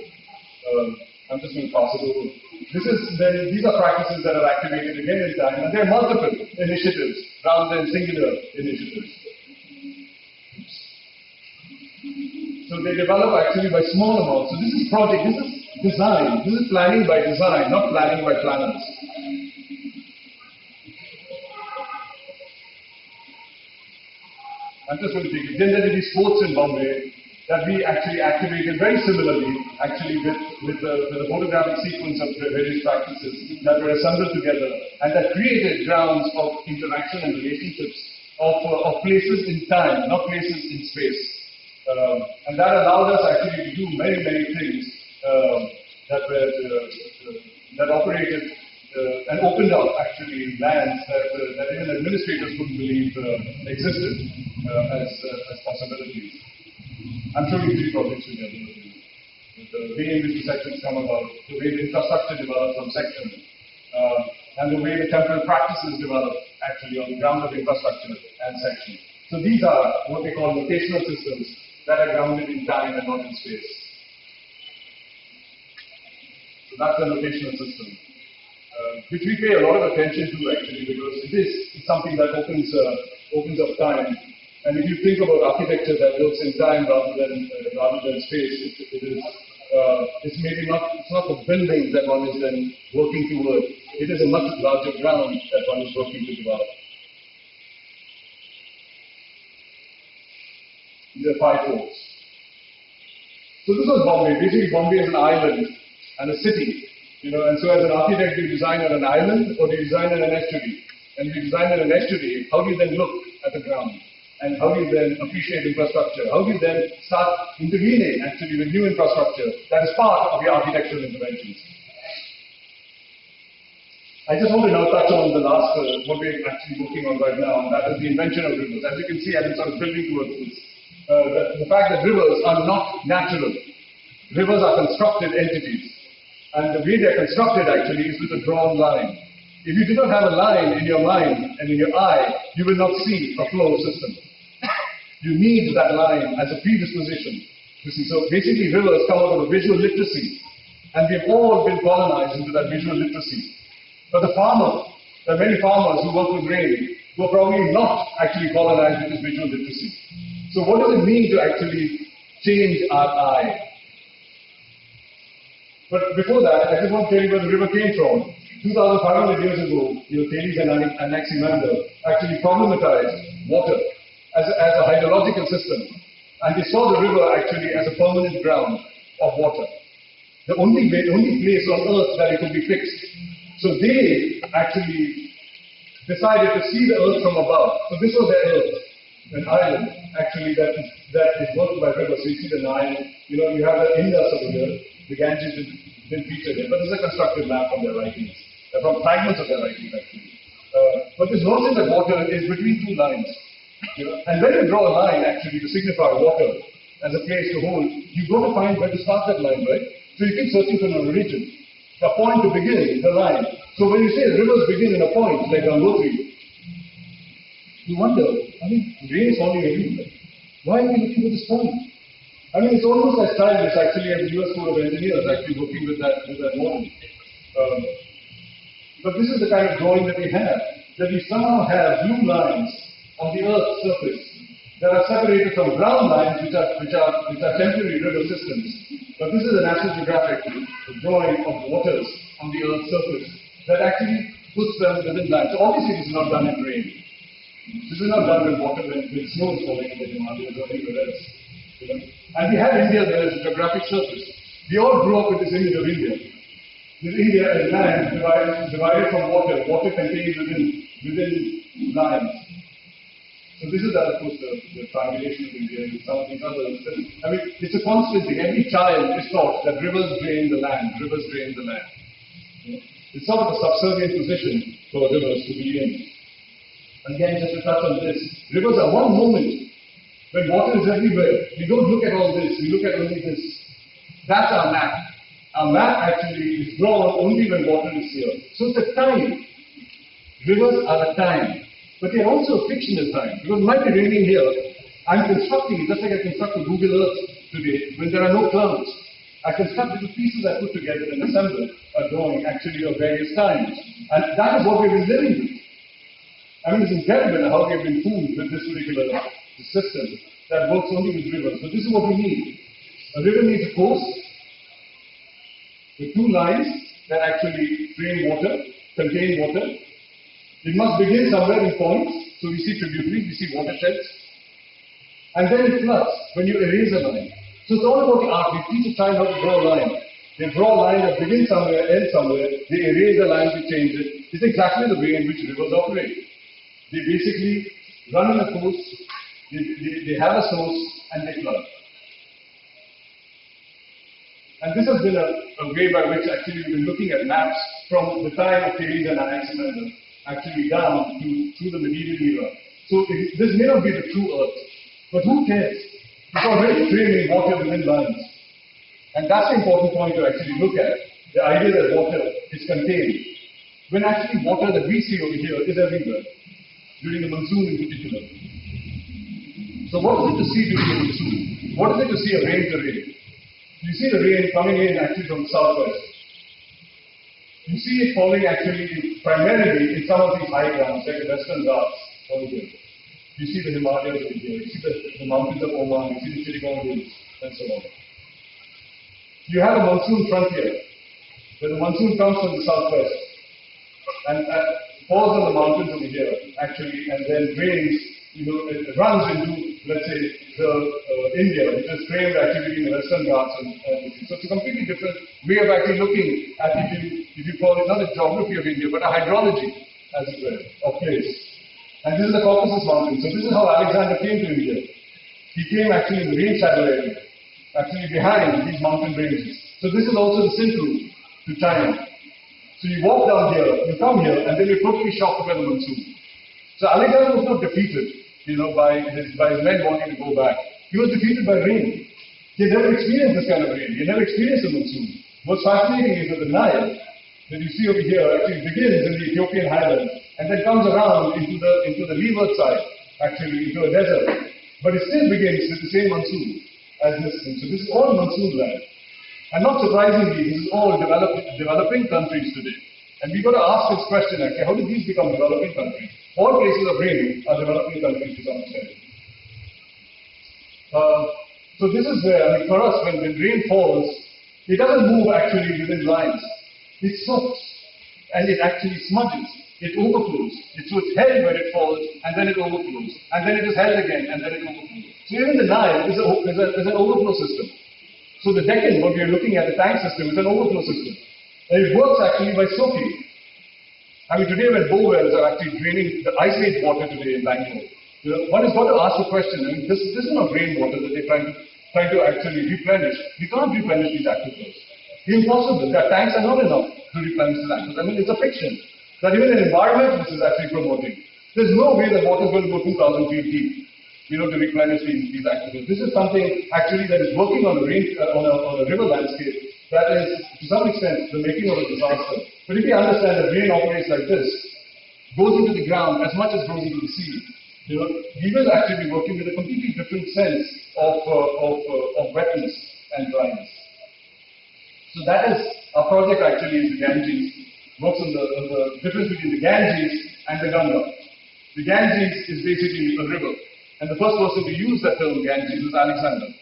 I'm just going to pass it over. These are practices that are activated again in time, and there are multiple initiatives rather than singular initiatives. So they develop actually by small amounts. So this is project, this is design, this is planning by design, not planning by planners. I'm just going to take it. Then there will be sports in Bombay that we actually activated very similarly, actually with the photographic sequence of the various practices that were assembled together, and that created grounds of interaction and relationships of places in time, not places in space. And that allowed us actually to do many, many things that operated and opened up actually lands that even administrators couldn't believe existed as possibilities. I'm showing you 3 projects together. The way in which the sections come about, the way the infrastructure develops from section, and the way the temporal practices develop actually on the ground of infrastructure and section. So these are what we call locational systems that are grounded in time and not in space. So that's the locational system, which we pay a lot of attention to actually, because it's something that opens up time. And if you think about architecture that works in time rather than space, it's maybe not the buildings that one is then working toward. It is a much larger ground that one is working to develop. These are 5 floors. So this was Bombay. Basically, Bombay is an island and a city. And so as an architect, do you design on an island or do you design on an estuary? And if you design on an estuary, how do you then look at the ground? And how do you then appreciate infrastructure? How do you then start intervening actually with new infrastructure that is part of your architectural interventions? I just want to now touch on the last, what we're actually working on right now, and that is the invention of rivers. As you can see, I've been sort of building towards this. the fact that rivers are not natural. Rivers are constructed entities. And the way they are constructed actually is with a drawn line. If you do not have a line in your mind and in your eye, you will not see a flow system. You need that line as a predisposition to see. So basically rivers come out of a visual literacy. And we've all been colonized into that visual literacy. But the farmer, there are many farmers who work with rain who are probably not actually colonized with this visual literacy. So what does it mean to actually change our eye? But before that, I just want to tell you where the river came from. 2,500 years ago, Thales and Anaximander actually problematized water as a hydrological system. And they saw the river actually as a permanent ground of water. The only place on earth that it could be fixed. So they actually decided to see the earth from above. So this was their earth, an island actually that is worked by rivers. So you see the Nile, you have the Indus over here, the Ganges didn't feature there, but this is a constructed map from their writings, from fragments of their writings actually. But this notion that water is between two lines. And when you draw a line actually to signify water as a place to hold, you've got to find where to start that line, right? So you keep searching for an origin, a point to begin the line. So when you say rivers begin in a point, like Bangalore, you wonder, rain is falling everywhere. Why are we looking for this point? It's almost as stylish actually as the US School of Engineers actually working with that model. But this is the kind of drawing that we have, that we somehow have blue lines on the Earth's surface that are separated from brown lines which are temporary river systems. But this is a National Geographic drawing of waters on the Earth's surface that actually puts them within lines. So obviously this is not done in rain. This is not done with water when snow is falling in the Himalayas or anywhere else. And we have India there as a geographic surface. We all grew up with this image of India. This India as land divided from water contained within lines. So this is of course the triangulation of India and some of these others. It's a constant thing. Every child is taught that rivers drain the land, rivers drain the land. It's sort of a subservient position for rivers to be in. Again, just to touch on this, rivers are one moment when water is everywhere. We don't look at all this, we look at only this. That's our map. Our map actually is drawn only when water is here. So it's a time. Rivers are a time. But they're also a fictional time. Because it might be raining here. I'm constructing it, just like I construct a Google Earth today, when there are no clouds. I construct little pieces I put together and assemble a drawing actually of various times. And that is what we've been living with. It's incredible how we've been fooled with this particular system that works only with rivers. But this is what we need. A river needs a course with two lines that actually drain water, contain water. It must begin somewhere in points. So we see tributaries, we see watersheds. And then it floods when you erase a line. So it's all about the art. We teach a child how to draw a line. They draw a line that begins somewhere, ends somewhere. They erase the line to change it. It's exactly the way in which rivers operate. They basically run in a course, they have a source, and they flood. And this has been a way by which actually we've been looking at maps from the time of Thales and Anaximander, actually down through the medieval era. So this may not be the true Earth, but who cares? It's already draining water within lines. And that's the important point to actually look at, the idea that water is contained. When actually water that we see over here is everywhere, during the monsoon in particular. So what is it to see during the monsoon? What is it to see a rain terrain? You see the rain coming in actually from the southwest. You see it falling actually primarily in some of these high grounds, like the Western Ghats over here. You see the Himalayas over here, you see the mountains of Oman, you see the Chittagong Hills, and so on. You have a monsoon frontier, where the monsoon comes from the southwest, and falls on the mountains over here, actually, and then drains, it runs into, let's say, India, which is framed actually in the Western Ghats. So it's a completely different way of actually looking at, if you call it not a geography of India, but a hydrology, as it were, of place. And this is the Caucasus Mountains. So this is how Alexander came to India. He came actually in the rain shadow area, actually behind these mountain ranges. So this is also the Silk Route to China. So you walk down here, you come here, and then you're totally shocked by the monsoon. So Alexander was not defeated, by his men wanting to go back. He was defeated by rain. He had never experienced this kind of rain. He had never experienced a monsoon. What's fascinating is that the Nile that you see over here actually begins in the Ethiopian highlands and then comes around into the leeward side, actually into a desert. But it still begins with the same monsoon as this thing. So this is all monsoon land. And not surprisingly, this is all developing countries today. And we've got to ask this question actually, how did these become developing countries? All places of rain are developing countries to some extent. So this is where, I mean, for us, when rain falls, it doesn't move actually within lines. It soaks, and it actually smudges. It overflows. So it's held where it falls, and then it overflows. And then it is held again, and then it overflows. So even the Nile is an overflow system. So the Deccan, what we are looking at, the tank system, is an overflow system. And it works actually by soaking. I mean, today when bow wells are actually draining the ice age water today in Bangalore, one has got to ask the question, I mean, this is not rainwater that they're trying to actually replenish. We can't replenish these aquifers. Impossible. Their tanks are not enough to replenish these aquifers. I mean, it's a fiction that even an environmentalist is actually promoting. There's no way that water is going to go 2,000 feet deep, to replenish these aquifers. This is something actually that is working on a river landscape that is, to some extent, the making of a disaster. But if you understand that rain operates like this, goes into the ground as much as goes into the sea, we will actually be working with a completely different sense of wetness and dryness. So that is our project actually is the Ganges, works on the difference between the Ganges and the Ganga. The Ganges is basically a river. And the first person to use that term Ganges was Alexander.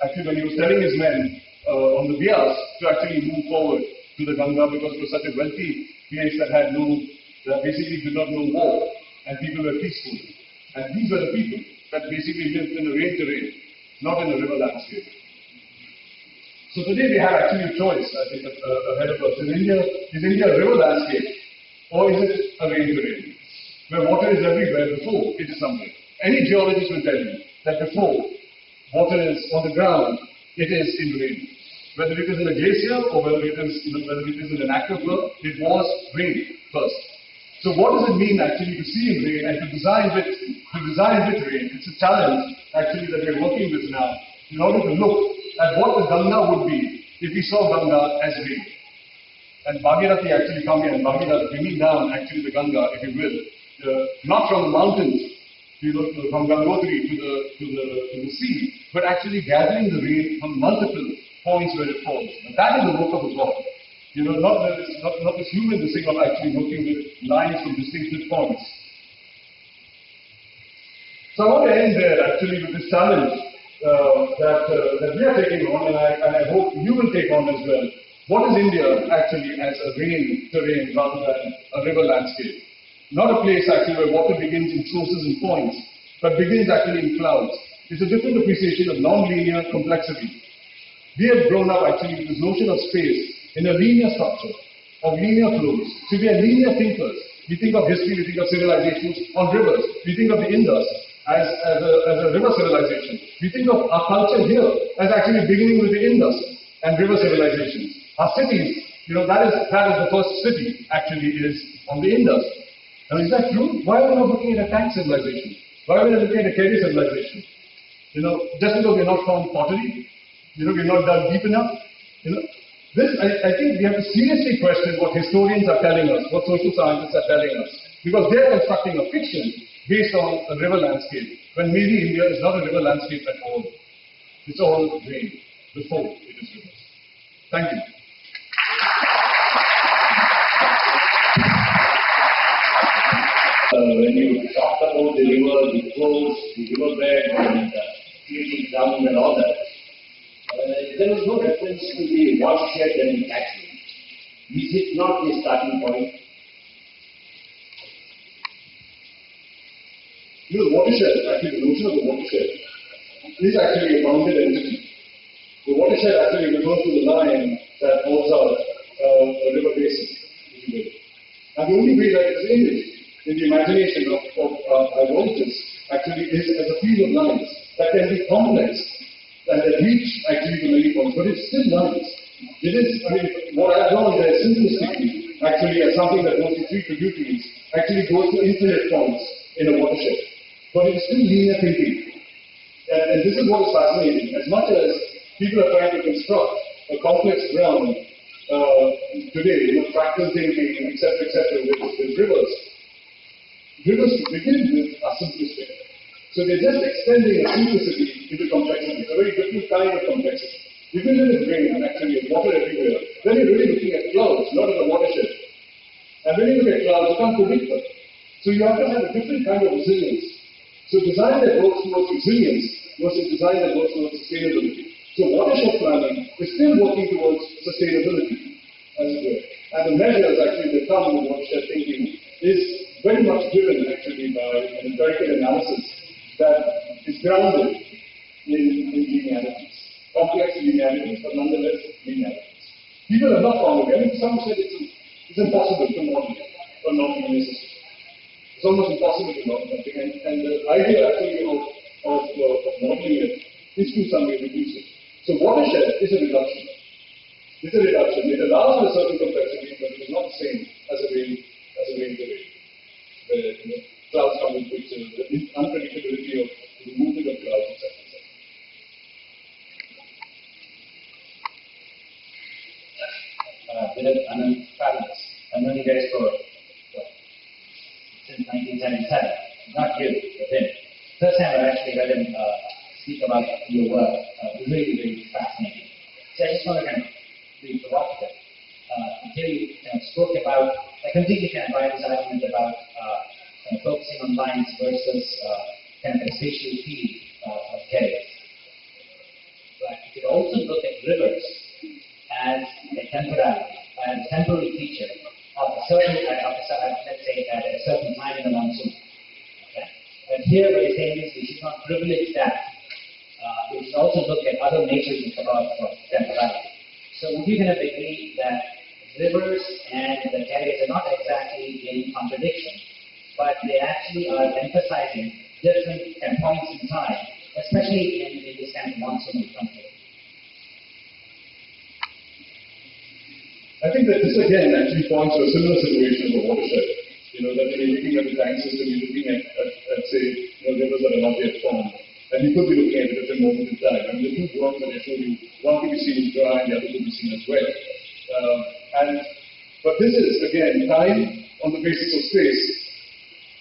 Actually, when he was telling his men on the Vyas to actually move forward to the Ganga because it was such a wealthy place that basically did not know war and people were peaceful. And these were the people that basically lived in a rain terrain, not in a river landscape. So today we have actually a choice, I think, ahead of us. Is India a river landscape or is it a rain terrain? Where water is everywhere before it is somewhere. Any geologist will tell you that before water is on the ground, it is in rain. Whether it is in a glacier or whether it is in an aquifer, it was rain first. So what does it mean actually to see in rain and to design with rain? It's a challenge actually that we're working with now in order to look at what the Ganga would be if we saw Ganga as rain. And Bhagirathi actually coming and Bhagirathi bringing down actually the Ganga, if you will, not from the mountains, from Gangotri to the sea, but actually gathering the rain from multiple points where it falls. And that is the work of a God. Not this human thing of actually working with lines from distinctive points. So I want to end there actually with this challenge that we are taking on, and I hope you will take on as well. What is India actually as a rain terrain rather than a river landscape? Not a place actually where water begins in sources and points, but begins actually in clouds. It's a different appreciation of non-linear complexity. We have grown up actually with this notion of space in a linear structure, of linear flows. So we are linear thinkers. We think of history, we think of civilizations on rivers. We think of the Indus as a river civilization. We think of our culture here as actually beginning with the Indus and river civilizations. Our cities, that is the first city actually is on the Indus. Now is that true? Why are we not looking at a tank civilization? Why are we not looking at a cave civilization? Just because we're not found pottery, we're not dug deep enough. I think we have to seriously question what historians are telling us, what social scientists are telling us, because they're constructing a fiction based on a river landscape, when maybe India is not a river landscape at all. It's all rain before it is rivers. Thank you. When you talked about the river, the flows, the riverbed, and creating ground and all that, there was no reference to the watershed and catchment. Is it not the starting point? The watershed, actually, the notion of the watershed is actually a bounded entity. The watershed actually refers to the line that holds out a river basin, if you will. And the only way that it is imaged in the imagination of hydrologists actually is as a field of lines that can be complex and that reach actually to many points, but it's still lines. It is, what I've drawn there simplistically actually as something that goes to 3 tributaries actually goes to infinite points in a watershed. But it is still linear thinking. And this is what is fascinating. As much as people are trying to construct a complex ground today, fractal thinking, etc., with rivers, rivers to begin with are simplistic. So they're just extending a simplicity into complexity, a very different kind of complexity. If you live in rain and actually have water everywhere, then you're really looking at clouds, not at a watershed. And when you look at clouds, you can't predict them. So you have to have a different kind of resilience. So design that works towards resilience versus design that works towards sustainability. So watershed planning is still working towards sustainability, as it were. And the measures actually that come with watershed thinking is very much driven actually by an empirical analysis that is grounded in linearities. Complex linearities, but nonetheless linearities. People have not found it. I mean, some said it's impossible to model a non-linear system. It's almost impossible to model something, and the idea actually of modeling it is to some way reduce it. So watershed is a reduction. It's a reduction. It allows for a certain complexity, but it is not the same as a rain in the rain. The clouds come in picture, the unpredictability of the movement of clouds, etc. Dilip, Anand, fabulous. I've known you guys for since 1977. Not you, but him. First time I actually heard him speak about your work. Really, really fascinating. So I just want to kind of be provocative. Until you spoke about, I completely kind of buy this argument about kind of focusing on lines versus kind of a spatial field of carriage. But you could also look at rivers as a temporary feature of a certain, let's say, at a certain time in the monsoon. Okay? But here, what you're saying is we should not privilege that. We should also look at other natures of temporality. So would you kind of agree that rivers and the carriers are not exactly in contradiction, but they actually are emphasizing different points in time, especially in this kind of monsoon country? I think that this again actually points to a similar situation of a watershed. That when you're looking at the tank system, you're looking at say, rivers that are not yet formed. And you could be looking at a different moment in time. I mean, the two drawings that I showed you, one could be seen as dry and the other could be seen as wet. But this is, again, time on the basis of space.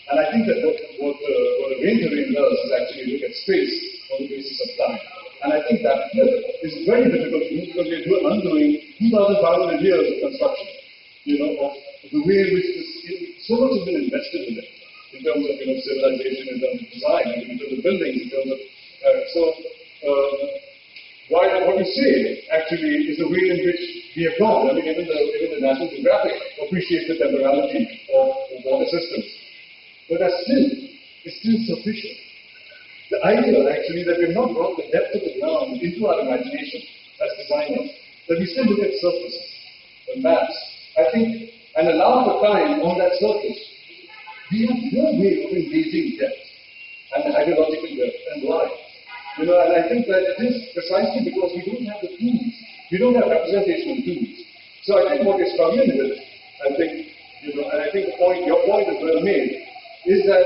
And I think that what a rain terrain does is actually look at space on the basis of time. And I think that flip is very difficult to do because we're undoing 2,500 years of construction, of the way in which so much has been invested in it, in terms of civilization, in terms of design, in terms of buildings, in terms of what you say actually is the way in which we have gone. I mean, even the National Geographic appreciates the temporality of water systems, but that's still sufficient. The idea actually that we've not brought the depth of the ground into our imagination as designers, that we still look at surfaces, the maps, I think, and allow for time on that surface. We have no way of engaging depth and the hydrological depth, and why? And I think that it is precisely because we don't have the tools, we don't have representational tools. So I think what we're struggling with, I think, and I think your point is well made, is that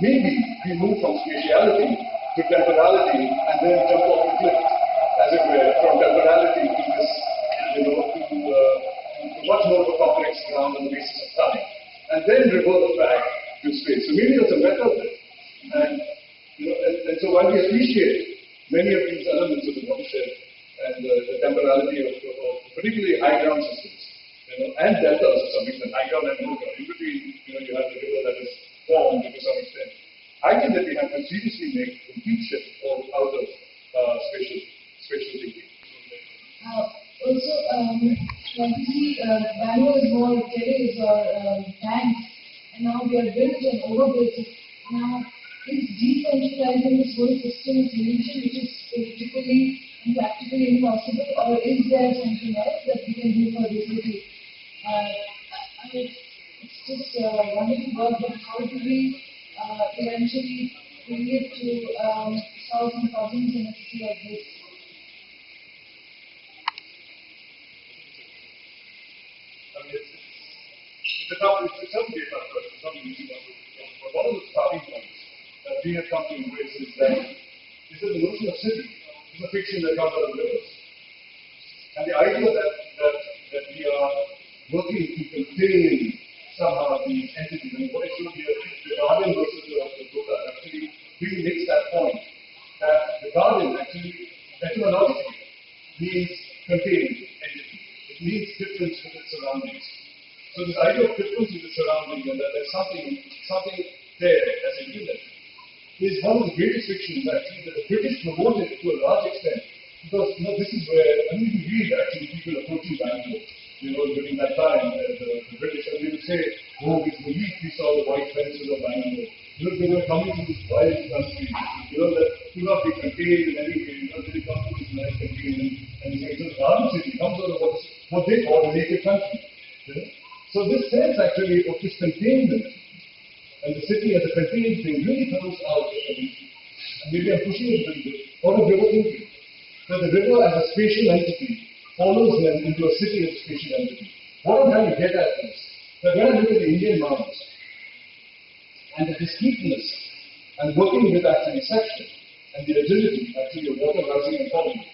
maybe we move from spatiality to temporality and then jump off the cliff, as it were, from temporality to this, to much more of a complex ground on the basis of time, and then revert back to space. So maybe that's a method. And so while we appreciate many of these elements of the watershed and the temporality of particularly high ground systems, and deltas to some extent, high ground and low ground, in between, you have the river that is formed to some extent. I think that we have to seriously make a complete shift out of spatial thinking. Also, when we see Bangalore is more terrace or tanks, and now we are built and overbuilt. Now, is decentralizing this whole system a solution which is theoretically and practically impossible, or is there something else that we can do for this city? I mean, it's just wonderful work, but how do we eventually bring it to solve some problems in a city like this? I mean, it's a tough data, but it's something we want to talk about. But one of the starting points that we have come to embrace is that is that the notion of city is a fiction that comes out of rivers. And the idea that we are working to contain somehow these entities. I mean, what I showed here, the garden versus the Buddha actually really makes that point. That the garden actually, etymologically, means contained entity. It means difference with its surroundings. So this idea of difference with its surroundings and that there's something there as a unit is one of the greatest fictions actually that the British promoted to a large extent. Because this is where, I mean, you read actually people approaching Bangalore, during that time, the British, and they would say, oh, with relief we saw the white fences of Bangalore. They were coming to this wild country, that could not be contained in any way, they come to this nice contained, and they say, so the garden city comes out of what they call a naked country. So this sense actually of this containment, and the city as a contained thing really comes out, and maybe I'm pushing it a little bit, out of river thinking. That the river as a spatial entity follows them into a city as a spatial entity. What I'm trying to get at is that when I look at the Indian mountains and the distinctness and working with actually section and the agility actually of water rising and falling,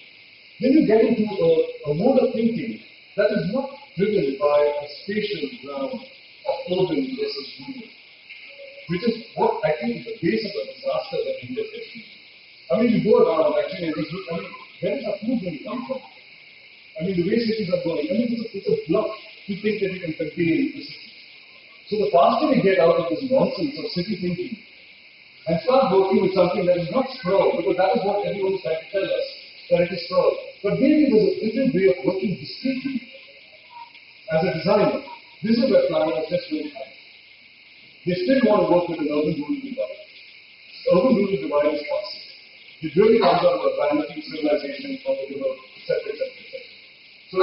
then you get into a mode of thinking that is not driven by a spatial ground of urban versus rural, which is what I think is the base of the disaster that India is facing. I mean, you go around actually and just look, I mean, where is our food going to come from? I mean, the way cities are going, I mean, it's a bluff to think that you can contain the city. So the faster we get out of this nonsense of city thinking and start working with something that is not sprawl, because that is what everyone is trying to tell us, that it is sprawl. But maybe there's a different way of working discreetly as a designer. This is where planners just don't have. They still want to work with an urban-rural divide. The urban-rural divide is possible. It really comes out of vanity, civilization, or the river, etc., etc., etc. So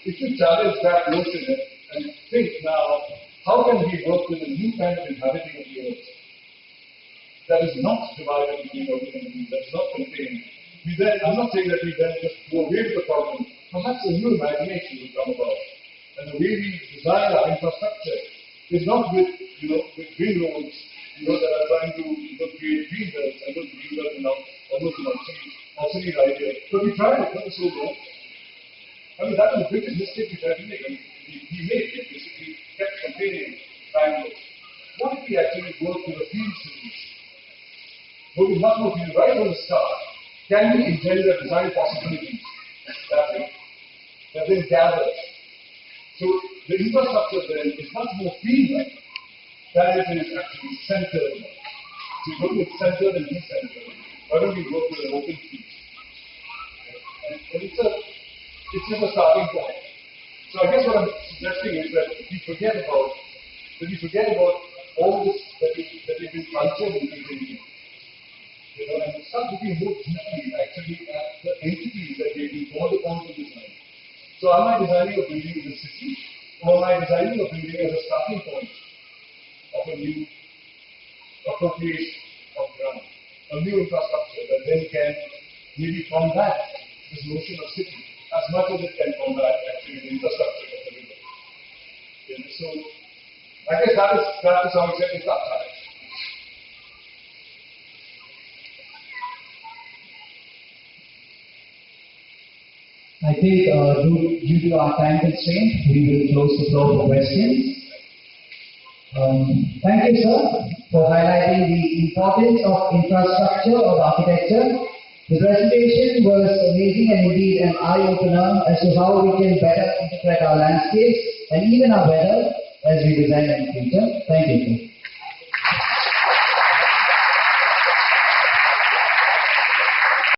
if you challenge that notion and think now, how can we work with a new kind of inhabiting of the earth that is not divided between urban and rural, that is not contained? I'm not saying that we then just go away with the problem. Perhaps a new imagination will come about. And the way we design our infrastructure is not with green roads, that are trying to create green belts. I know green belts now almost an obsolete idea. But we tried it, not so well. I mean, that was the biggest mistake we tried to make. I mean, we made it, basically kept containing Bangalore. What if we actually work with a field cities? What we must work with right from the start, can we engender design possibilities that then gather? So the infrastructure then is much more field-like than it is actually centered. So you work with centered and decentered. Why don't we work with an open field? And it's just a starting point. So I guess what I'm suggesting is that we forget about all this that we've been cultured into thinking. And start looking more deeply actually at the entities that we've been called upon to design. So am I designing a building in the city, or am I designing a building as a starting point of a new appropriation of ground? A new infrastructure that then can maybe combat this notion of city as much as it can combat actually the infrastructure of the river. So I guess that to some extent is that challenge. I think due to our time constraint, we will close the floor for questions. Thank you, sir, for highlighting the importance of infrastructure, of architecture. The presentation was amazing and indeed an eye-opener as to how we can better interpret our landscapes and even our weather as we design in the future. Thank you, sir.